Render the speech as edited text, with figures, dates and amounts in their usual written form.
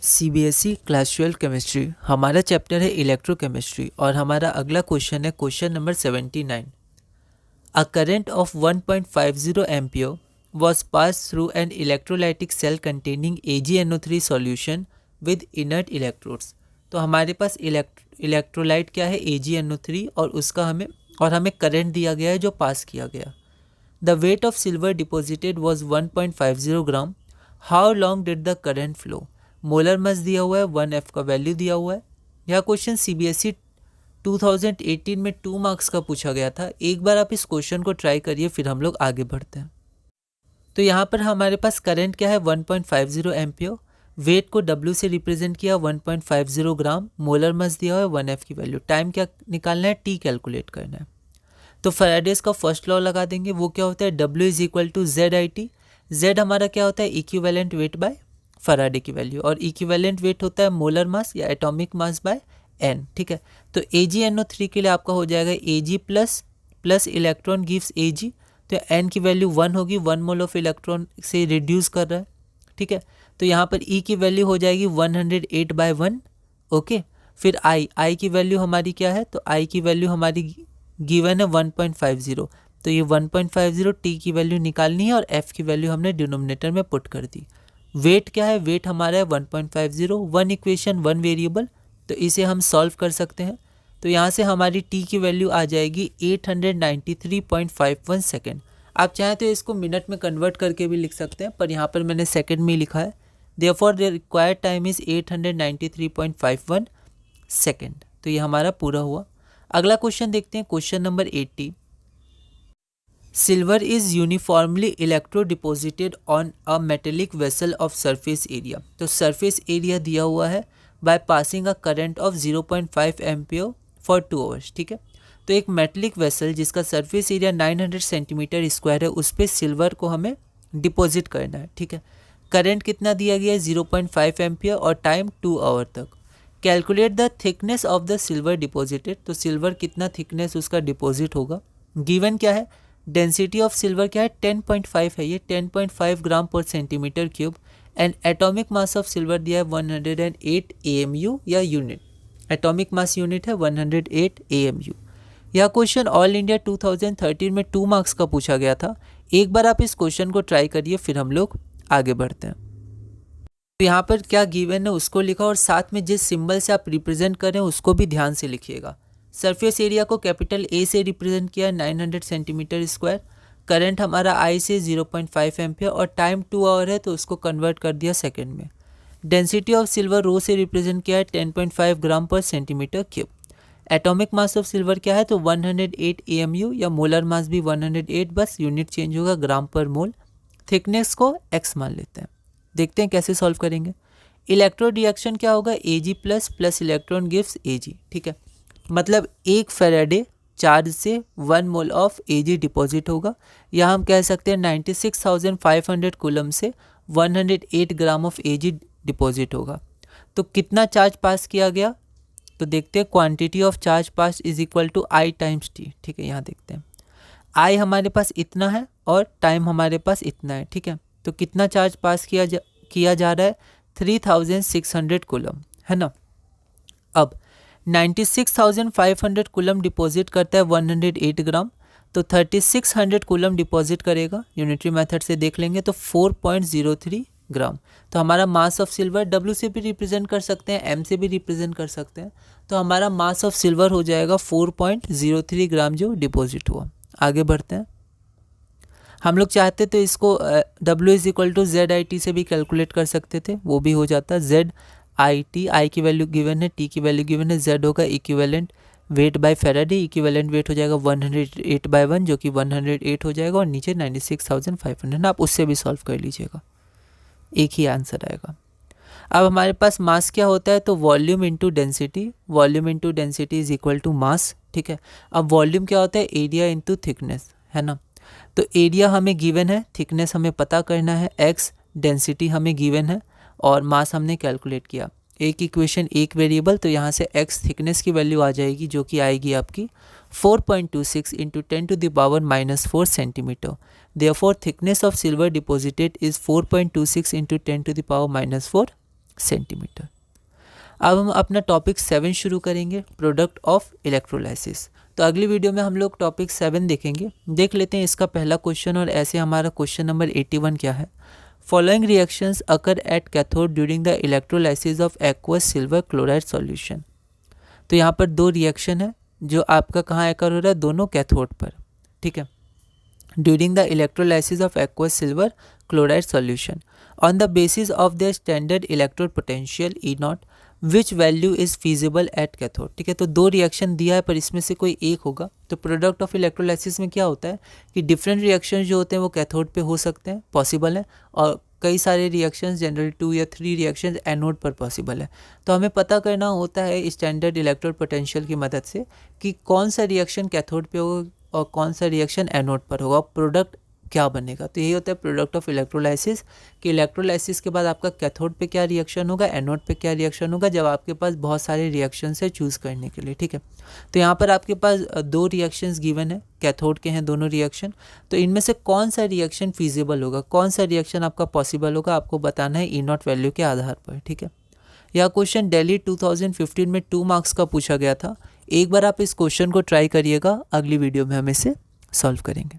CBSE class 12 chemistry हमारा chapter है electrochemistry और हमारा अगला क्वेश्चन है question number 79। A current of 1.50 ampere was passed through an electrolytic cell containing AgNO3 solution with inert electrodes। तो हमारे पास इलेक्ट्रोलाइट क्या है AgNO3 और हमें करंट दिया गया है जो पास किया गया। The weight of silver deposited was 1.50 gram. How long did the current flow. Molar mass दिया हुआ है, 1F का वैल्यू दिया हुआ है। यह क्वेश्चन सीबीएसई 2018 में 2 मार्क्स का पूछा गया था। एक बार आप इस क्वेश्चन को ट्राई करिए, फिर हम लोग आगे बढ़ते हैं। तो यहाँ पर हमारे पास करंट क्या है 1.50 एम्पियर, वेट को W से रिप्रेजेंट किया 1.50 ग्राम, मोलर मास दिया हुआ है 1F की वैल्यू। टाइम क्या निकालना है, T कैलकुलेट करना है। तो फैराडेज का फर्स्ट लॉ लगा देंगे। वो क्या होता है, W is equal to ZIT। Z हमारा क्या होता है, इक्विवेलेंट वेट बाय फैराडे की वैल्यू, और इक्विवेलेंट वेट होता है मोलर मास या एटॉमिक मास बाय N। ठीक है, तो AgNO3 के लिए आपका हो जाएगा Ag plus electron gives Ag, तो N की वैल्यू 1 होगी, 1 मोल ऑफ इलेक्ट्रॉन से रिड्यूस कर रहा है। ठीक है, तो यहाँ पर E की वैल्यू हो जाएगी 108/1। ओके, फिर I की वैल्यू हमारी क्या है, तो I की वैल्यू हमारी गिवन है 1.50। तो ये 1.50 T की वैल्यू निकालनी है और F की वैल्यू हमने डिनोमिनेटर में पुट कर दी। वेट क्या है, वेट हमारा है 1.50, 1 इक्वेशन 1 वेरिएबल, तो इसे हम सॉल्व कर सकते हैं। तो यहाँ से हमारी T की वैल्यू आ जाएगी 893.51 सेकेंड। आप चाहें तो इसको मिनट में कन्वर्ट करके भी लिख सकते हैं, पर यहाँ पर मैंने सेकेंड में लिखा है। Therefore the required time is 893.51 second. तो ये हमारा पूरा हुआ। अगला क्वेश्चन देखते हैं, question number 80। Silver is uniformly electro deposited on a metallic vessel of surface area. तो सरफेस एरिया दिया हुआ है by passing a current of 0.5 ampere for 2 hours. ठीक है, तो एक मेटेलिक वेसल जिसका सरफेस एरिया 900 सेंटीमीटर स्क्वायर है, उस पर सिल्वर को हमें डिपॉजिट करना है। ठीक है, करंट कितना दिया गया है 0.5 एम्पियर और टाइम 2 आवर तक। Calculate the thickness of the silver deposited. तो सिल्वर कितना थिकनेस उसका डिपॉजिट होगा। गिवन क्या है, डेंसिटी ऑफ सिल्वर क्या है 10.5 है, ये 10.5 ग्राम पर centimetre cube. And atomic mass of silver दिया है 108 AMU या यूनिट। एटॉमिक मास यूनिट है 108 AMU। यह क्वेश्चन ऑल इंडिया 2013 में 2 मार्क्स का पूछा गया था। एक बार आप इस क्वेश्चन को ट्राई करिए, फिर हम लोग आगे बढ़ते हैं। तो यहाँ पर क्या गिवन है उसको लिखा, और साथ में जिस सिंबल से आप रिप्रेजेंट कर रहे हैं उसको भी ध्यान से लिखिएगा। सरफेस एरिया को कैपिटल A से रिप्रेजेंट किया 900 सेंटीमीटर स्क्वायर। करंट हमारा I से 0.5 एम्पियर और टाइम 2 आवर है, तो उसको कन्वर्ट कर दिया सेकेंड में। डेंसिटी ऑफ सिल्वर रो से रिप्रेजेंट किया है 10.5 ग्राम पर centimetre cube. Atomic mass of silver क्या है, तो 108 AMU या मोलर मास भी 108, बस यूनिट चेंज होगा ग्राम पर मोल। थिकनेस को x मान लेते हैं। देखते हैं कैसे सॉल्व करेंगे। इलेक्ट्रोड रिएक्शन क्या होगा, Ag plus electron gives Ag। ठीक है, मतलब 1 फैराडे चार्ज से 1 मोल ऑफ Ag डिपॉजिट होगा, या हम कह सकते हैं 96,500 कूलम से 108 ग्राम ऑफ Ag डिपॉजिट होगा। तो कितना चार्ज पास किया गया, तो देखते हैं quantity of charge pass is equal to I times T। ठीक है, यहाँ देखते हैं I हमारे पास इतना है और टाइम हमारे पास इतना है। ठीक है, तो कितना चार्ज पास किया जा रहा है 3600 कूलम, है ना। अब 96,500 कूलम डिपॉजिट करता है 108 ग्राम, तो 3600 कूलम डिपॉजिट करेगा। यूनिटरी मेथड से देख लेंगे तो 4.03 ग्राम। तो हमारा मास ऑफ सिल्वर W से भी रिप्रेजेंट कर सकते हैं, M से भी रिप्रेजेंट कर सकते हैं। तो हमारा मास ऑफ सिल्वर हो जाएगा 4.03 ग्राम जो डिपॉजिट हुआ। आगे बढ़ते हैं। हम लोग चाहते तो इसको W is equal to ZIT से भी कैलकुलेट कर सकते थे, वो भी हो जाता। ZIT, I की वैल्यू गिवन है, T की वैल्यू गिवन है, Z होगा equivalent weight by Faraday. Equivalent weight हो जाएगा 108/1 जो कि 108 हो जाएगा, और नीचे 96,500, आप उससे भी सॉल्व कर लीजिएगा, एक ही आंसर आएगा। अब हमारे पास मास क्या होता है, तो volume into density. Volume into density is equal to mass. ठीक है, अब वॉल्यूम क्या होता है, एरिया इंटू थिकनेस, है ना। तो एरिया हमें गिवन है, थिकनेस हमें पता करना है, x डेंसिटी हमें गिवन है, और मास हमने कैलकुलेट किया। एक इक्वेशन एक वेरिएबल, तो यहाँ से x थिकनेस की वैल्यू आ जाएगी जो कि आएगी आपकी 4.26 into 10⁻⁻4 centimetre. Therefore thickness of silver deposited is 4.26 into 10⁻⁻4 centimetre. अब हम अपना टॉपिक 7 शुरू करेंगे, प्रोडक्ट ऑफ इलेक्ट्रोलाइसिस। तो अगली वीडियो में हम लोग टॉपिक 7 देखेंगे। देख लेते हैं इसका पहला क्वेश्चन, और ऐसे हमारा क्वेश्चन नंबर 81 क्या है। Following reactions occur at cathode during the electrolysis of aqueous silver chloride solution. तो यहाँ पर दो रिएक्शन है जो आपका कहाँ अकर हो रहा है, दोनों कैथोड पर, ठीक है। During the electrolysis of aqueous silver chloride solution on the basis of their standard electrode potential E0 which value is feasible at cathode, ठीक है। तो दो रिएक्शन दिया है पर इसमें से कोई एक होगा। तो प्रोडक्ट ऑफ इलेक्ट्रोलाइसिस में क्या होता है कि डिफरेंट रिएक्शन जो होते हैं वो कैथोड पे हो सकते हैं, पॉसिबल है, और कई सारे रिएक्शंस जनरल 2 या 3 रिएक्शंस एनोड पर पॉसिबल है। तो हमें पता करना होता है स्टैंडर्ड इलेक्ट्रोड पोटेंशियल की मदद से कि कौन सा रिएक्शन कैथोड पे होगा और कौन सा रिएक्शन एनोड पर होगा, प्रोडक्ट क्या बनेगा। तो यही होता है प्रोडक्ट ऑफ इलेक्ट्रोलाइसिस, कि इलेक्ट्रोलाइसिस के बाद आपका कैथोड पे क्या रिएक्शन होगा, एनोड पे क्या रिएक्शन होगा, जब आपके पास बहुत सारे रिएक्शन है चूज़ करने के लिए, ठीक है। तो यहाँ पर आपके पास दो रिएक्शंस गिवन है, कैथोड के हैं दोनों रिएक्शन। तो इनमें से कौन सा रिएक्शन फीजिबल होगा, कौन सा रिएक्शन आपका पॉसिबल होगा, आपको बताना है E0 वैल्यू के आधार पर, ठीक है। यह क्वेश्चन दिल्ली 2015 में 2 मार्क्स का पूछा गया था। एक बार आप इस क्वेश्चन को ट्राई करिएगा, अगली वीडियो में हम इसे सॉल्व करेंगे।